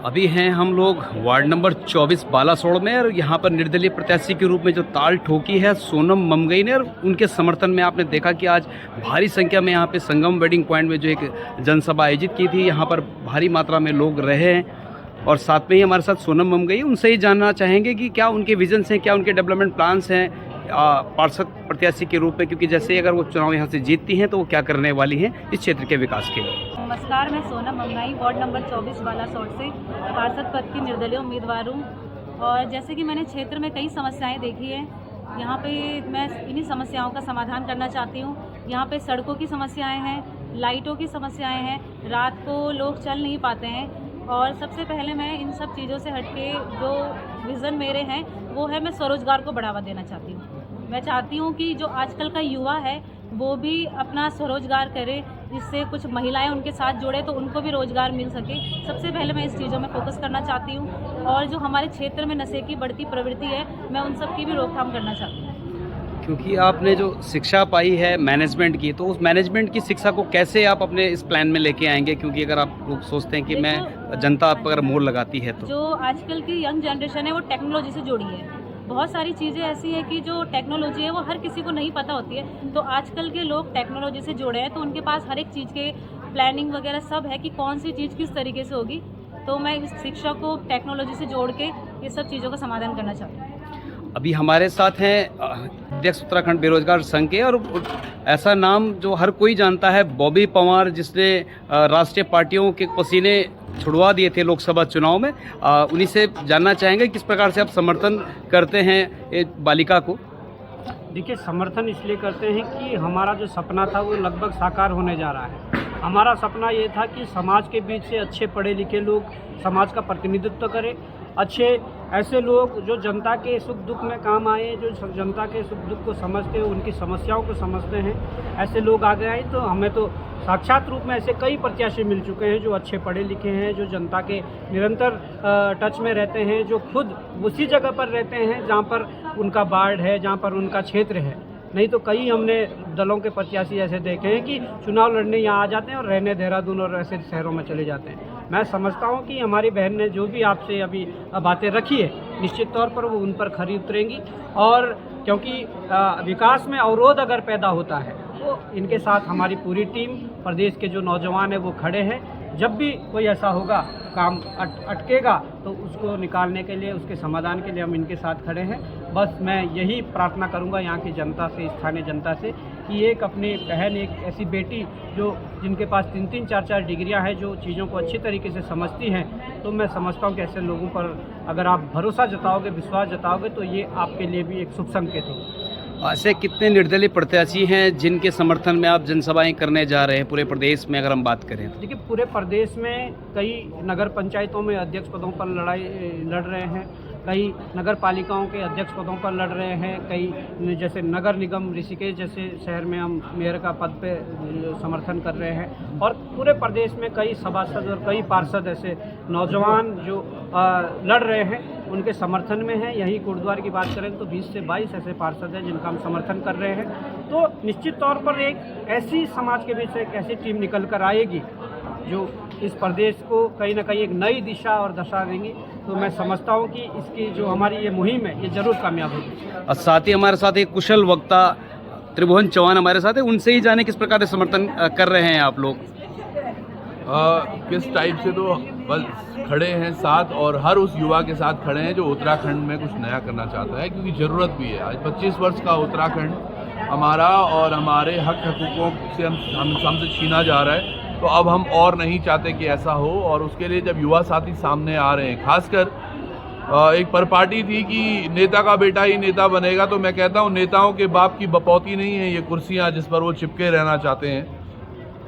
अभी हैं हम लोग वार्ड नंबर 24 बालासोड़ में, और यहाँ पर निर्दलीय प्रत्याशी के रूप में जो ताल ठोकी है सोनम ममगई ने, और उनके समर्थन में आपने देखा कि आज भारी संख्या में यहाँ पे संगम वेडिंग पॉइंट में जो एक जनसभा आयोजित की थी, यहाँ पर भारी मात्रा में लोग रहे हैं। और साथ में ही हमारे साथ सोनम ममगई, उनसे ही जानना चाहेंगे कि क्या उनके विजन्स हैं, क्या उनके डेवलपमेंट प्लान्स हैं पार्षद प्रत्याशी के रूप में, क्योंकि जैसे अगर वो चुनाव यहाँ से जीतती हैं तो वो क्या करने वाली हैं इस क्षेत्र के विकास के लिए। नमस्कार, मैं सोनम ममगई वार्ड नंबर 24 बालासोड़ से पार्षद पद की निर्दलीय उम्मीदवार हूँ। और जैसे कि मैंने क्षेत्र में कई समस्याएं देखी हैं, यहाँ पे मैं इन्हीं समस्याओं का समाधान करना चाहती हूँ। यहाँ पे सड़कों की समस्याएं हैं, लाइटों की समस्याएं हैं, रात को लोग चल नहीं पाते हैं। और सबसे पहले मैं इन सब चीज़ों से हटके जो विज़न मेरे हैं वो है, मैं स्वरोजगार को बढ़ावा देना चाहती हूँ। मैं चाहती हूँ कि जो आजकल का युवा है वो भी अपना स्वरोजगार करे, जिससे कुछ महिलाएं उनके साथ जुड़े तो उनको भी रोजगार मिल सके। सबसे पहले मैं इस चीज़ों में फोकस करना चाहती हूँ। और जो हमारे क्षेत्र में नशे की बढ़ती प्रवृत्ति है, मैं उन सब की भी रोकथाम करना चाहती हूँ। क्योंकि आपने जो शिक्षा पाई है मैनेजमेंट की, तो उस मैनेजमेंट की शिक्षा को कैसे आप अपने इस प्लान में लेके आएंगे? क्योंकि अगर आप लोग सोचते हैं कि मैं जनता आप अगर मोड़ लगाती है तो जो आजकल की यंग जनरेशन है वो टेक्नोलॉजी से जुड़ी है। बहुत सारी चीज़ें ऐसी हैं कि जो टेक्नोलॉजी है वो हर किसी को नहीं पता होती है। तो आजकल के लोग टेक्नोलॉजी से जुड़े हैं, तो उनके पास हर एक चीज़ के प्लानिंग वगैरह सब है कि कौन सी चीज़ किस तरीके से होगी। तो मैं इस शिक्षा को टेक्नोलॉजी से जोड़ के ये सब चीज़ों का समाधान करना चाहती हूँ। अभी हमारे साथ हैं अध्यक्ष उत्तराखंड बेरोजगार संघ के, और ऐसा नाम जो हर कोई जानता है, बॉबी पंवार, जिसने राष्ट्रीय पार्टियों के पसीने छुड़वा दिए थे लोकसभा चुनाव में। उन्हीं से जानना चाहेंगे किस प्रकार से आप समर्थन करते हैं एक बालिका को। देखिए, समर्थन इसलिए करते हैं कि हमारा जो सपना था वो लगभग साकार होने जा रहा है। हमारा सपना ये था कि समाज के बीच से अच्छे पढ़े लिखे लोग समाज का प्रतिनिधित्व करें, अच्छे ऐसे लोग जो जनता के सुख दुख में काम आए, जो जनता के सुख दुख को समझते हैं, उनकी समस्याओं को समझते हैं, ऐसे लोग आगे आए। तो हमें तो साक्षात रूप में ऐसे कई प्रत्याशी मिल चुके हैं जो अच्छे पढ़े लिखे हैं, जो जनता के निरंतर टच में रहते हैं, जो खुद उसी जगह पर रहते हैं जहाँ पर उनका वार्ड है, जहाँ पर उनका क्षेत्र है। नहीं तो कई हमने दलों के प्रत्याशी ऐसे देखे हैं कि चुनाव लड़ने यहाँ आ जाते हैं और रहने देहरादून और ऐसे शहरों में चले जाते हैं। मैं समझता हूँ कि हमारी बहन ने जो भी आपसे अभी बातें रखी है, निश्चित तौर पर वो उन पर खरी उतरेंगी। और क्योंकि विकास में अवरोध अगर पैदा होता है तो इनके साथ हमारी पूरी टीम, प्रदेश के जो नौजवान हैं वो खड़े हैं। जब भी कोई ऐसा होगा, काम अटकेगा, तो उसको निकालने के लिए, उसके समाधान के लिए हम इनके साथ खड़े हैं। बस मैं यही प्रार्थना करूंगा यहाँ की जनता से, स्थानीय जनता से, कि एक अपनी बहन, एक ऐसी बेटी जो जिनके पास 3-3, 4-4 डिग्रियां हैं, जो चीज़ों को अच्छी तरीके से समझती हैं, तो मैं समझता हूँ कि ऐसे लोगों पर अगर आप भरोसा जताओगे, विश्वास जताओगे, तो ये आपके लिए भी एक शुभ संकेत होगा। ऐसे कितने निर्दलीय प्रत्याशी हैं जिनके समर्थन में आप जनसभाएं करने जा रहे हैं पूरे प्रदेश में, अगर हम बात करें तो? देखिए, पूरे प्रदेश में कई नगर पंचायतों में अध्यक्ष पदों पर लड़ रहे हैं, कई नगर पालिकाओं के अध्यक्ष पदों पर लड़ रहे हैं, कई जैसे नगर निगम ऋषिकेश जैसे शहर में हम मेयर का पद पे समर्थन कर रहे हैं। और पूरे प्रदेश में कई सभासद और कई पार्षद ऐसे नौजवान जो लड़ रहे हैं, उनके समर्थन में हैं। यही गुरुद्वारे की बात करें तो 20 से 22 ऐसे पार्षद हैं जिनका हम समर्थन कर रहे हैं। तो निश्चित तौर पर एक ऐसी समाज के बीच से एक ऐसी टीम निकल कर आएगी जो इस प्रदेश को कहीं ना कहीं एक नई दिशा और दशा देंगी। तो मैं समझता हूँ कि इसकी जो हमारी ये मुहिम है, ये जरूर कामयाब होगी। और साथ ही हमारे साथ एक कुशल वक्ता त्रिभुवन चौहान हमारे साथ है, उनसे ही जाने किस प्रकार से समर्थन कर रहे हैं आप लोग। किस टाइप से, तो बस खड़े हैं साथ, और हर उस युवा के साथ खड़े हैं जो उत्तराखंड में कुछ नया करना चाहता है, क्योंकि ज़रूरत भी है। आज 25 वर्ष का उत्तराखंड हमारा और हमारे हक हकूक़ों से हमसे छीना जा रहा है। तो अब हम और नहीं चाहते कि ऐसा हो, और उसके लिए जब युवा साथी सामने आ रहे हैं, खासकर एक परपाटी थी कि नेता का बेटा ही नेता बनेगा, तो मैं कहता हूँ नेताओं के बाप की बपौती नहीं है ये कुर्सियाँ जिस पर वो चिपके रहना चाहते हैं।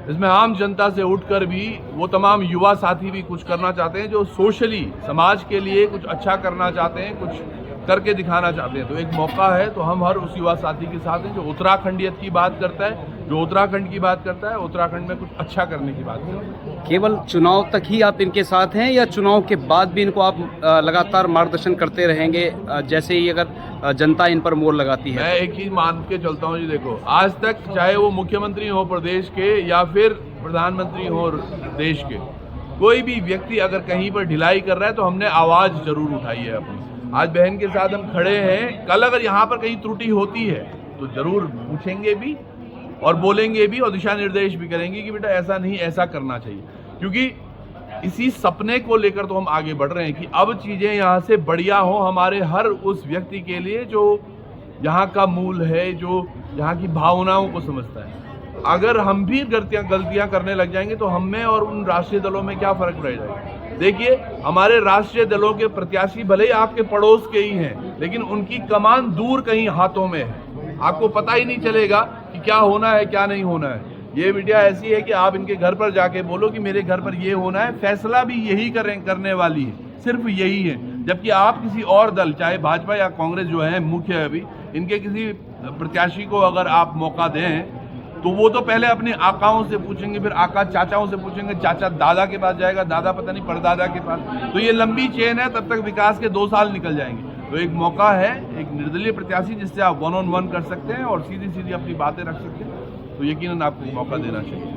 इसमें आम जनता से उठकर भी वो तमाम युवा साथी भी कुछ करना चाहते हैं, जो सोशली समाज के लिए कुछ अच्छा करना चाहते हैं, कुछ करके दिखाना चाहते हैं। तो एक मौका है, तो हम हर उस युवा साथी के साथ हैं जो उत्तराखंडियत की बात करता है, जो उत्तराखंड की बात करता है, उत्तराखंड में कुछ अच्छा करने की बात करता है। केवल चुनाव तक ही आप इनके साथ हैं, या चुनाव के बाद भी इनको आप लगातार मार्गदर्शन करते रहेंगे जैसे ही अगर जनता इन पर मोहर लगाती है? मैं एक ही मान के चलता हूँ जी, देखो, आज तक चाहे वो मुख्यमंत्री हो प्रदेश के या फिर प्रधानमंत्री हो देश के, कोई भी व्यक्ति अगर कहीं पर ढिलाई कर रहा है तो हमने आवाज़ जरूर उठाई है अपनी। आज बहन के साथ हम खड़े हैं, कल अगर यहाँ पर कहीं त्रुटि होती है तो जरूर पूछेंगे भी और बोलेंगे भी और दिशा निर्देश भी करेंगे कि बेटा ऐसा नहीं, ऐसा करना चाहिए। क्योंकि इसी सपने को लेकर तो हम आगे बढ़ रहे हैं कि अब चीज़ें यहाँ से बढ़िया हो हमारे हर उस व्यक्ति के लिए जो यहाँ का मूल है, जो यहाँ की भावनाओं को समझता है। अगर हम भी गलतियां करने लग जाएंगे तो हम में और उन राष्ट्रीय दलों में क्या फर्क रह जाएगा। देखिए, हमारे राष्ट्रीय दलों के प्रत्याशी भले ही आपके पड़ोस के ही हैं, लेकिन उनकी कमान दूर कहीं हाथों में है, आपको पता ही नहीं चलेगा कि क्या होना है क्या नहीं होना है। ये मीडिया ऐसी है कि आप इनके घर पर जाके बोलो कि मेरे घर पर ये होना है, फैसला भी यही करने वाली है, सिर्फ यही है। जबकि आप किसी और दल, चाहे भाजपा या कांग्रेस जो है मुख्य है अभी, इनके किसी प्रत्याशी को अगर आप मौका दें तो वो तो पहले अपने आकाओं से पूछेंगे, फिर आका चाचाओं से पूछेंगे, चाचा दादा के पास जाएगा, दादा पता नहीं परदादा के पास, तो ये लंबी चेन है, तब तक विकास के 2 साल निकल जाएंगे। तो एक मौका है, एक निर्दलीय प्रत्याशी जिससे आप 1-on-1 कर सकते हैं और सीधी सीधी अपनी बातें रख सकते हैं, तो यकीनन आपको मौका देना चाहिए।